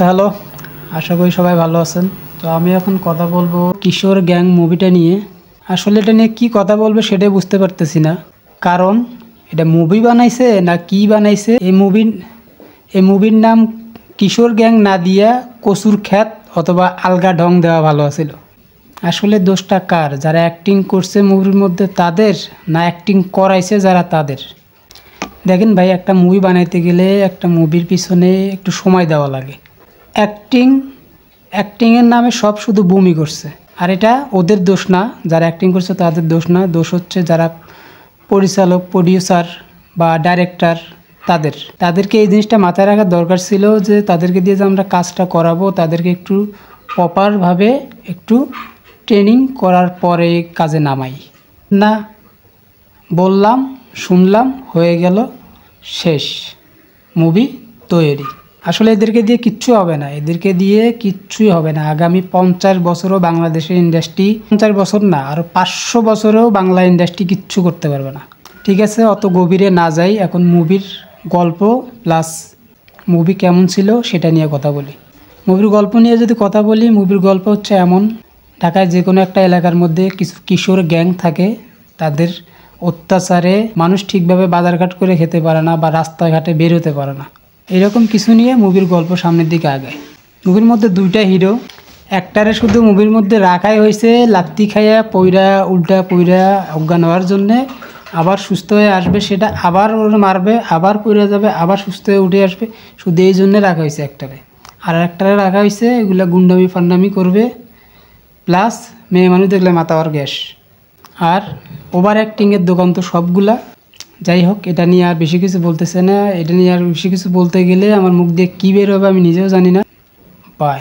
Hello, আশা করি সবাই ভালো আছেন। তো আমি এখন কথা বলবো কিশোর গ্যাং মুভিটা নিয়ে। আসলে এটা নিয়ে কি কথা বলবো সেটাই বুঝতে পারতেছি না, কারণ এটা মুভি বানাইছে না কি বানাইছে। এই মুভির নাম কিশোর গ্যাং না দিয়া কসুর খ্যাত অথবা আলগা ঢং দেওয়া ভালো আছিল। আসলে দোষটা কার? যারা অ্যাক্টিং করছে মুভির মধ্যে তাদের, না অ্যাক্টিং করাইছে যারা তাদের? দেখেন ভাই, একটা মুভি বানাইতে গেলে একটা মুভির পিছনে একটু সময় দেওয়া লাগে। অ্যাক্টিংয়ের নামে সব শুধু বমি করছে, আর এটা ওদের দোষ না, যারা অ্যাক্টিং করছে তাদের দোষ না। দোষ হচ্ছে যারা পরিচালক, প্রডিউসার বা ডাইরেক্টর, তাদেরকে এই জিনিসটা মাথায় রাখার দরকার ছিল যে তাদেরকে দিয়ে যে আমরা কাজটা করাবো, তাদেরকে একটু প্রপারভাবে একটু ট্রেনিং করার পরে কাজে নামাই না। বললাম, শুনলাম, হয়ে গেল, শেষ, মুভি তৈরি। আসলে এদেরকে দিয়ে কিচ্ছু হবে না, এদেরকে দিয়ে কিচ্ছুই হবে না। আগামী 50 বছরও বাংলাদেশের ইন্ডাস্ট্রি, 50 বছর না, আরও 500 বছরেও বাংলা ইন্ডাস্ট্রি কিচ্ছু করতে পারবে না। ঠিক আছে, অত গভীরে না যাই, এখন মুভির গল্প প্লাস মুভি কেমন ছিল সেটা নিয়ে কথা বলি। মুভির গল্প নিয়ে যদি কথা বলি, মুভির গল্প হচ্ছে এমন: ঢাকায় যে কোনো একটা এলাকার মধ্যে কিছু কিশোর গ্যাং থাকে, তাদের অত্যাচারে মানুষ ঠিকভাবে বাজারঘাট করে খেতে পারে না বা রাস্তাঘাটে বের হতে পারে না। এরকম কিছু নিয়ে মুভির গল্প সামনের দিকে আগায়। মুভির মধ্যে দুইটা হিরো, একটারে শুধু মুভির মধ্যে রাখাই হয়েছে লাত্তি খাইয়া উল্টা পইরা অজ্ঞান হওয়ার জন্যে, আবার সুস্থ হয়ে আসবে, সেটা আবার ওরা মারবে, আবার পইরা যাবে, আবার সুস্থ হয়ে উঠে আসবে, শুধু এই জন্যে রাখা হয়েছে একটারে। আর একটারে রাখা হয়েছে এগুলা গুন্ডামি ফান্ডামি করবে, প্লাস মেয়ে মানুষ দেখলে মাথাওয়ার গ্যাস, আর ওভার অ্যাক্টিংয়ের দোকান তো সবগুলা। যাই হোক, এটা নিয়ে আর বেশি কিছু বলতেছে না। এটা নিয়ে আর বেশি কিছু বলতে গেলে আমার মুখ দিয়ে কী বের হবে আমি নিজেও জানি না। বাই।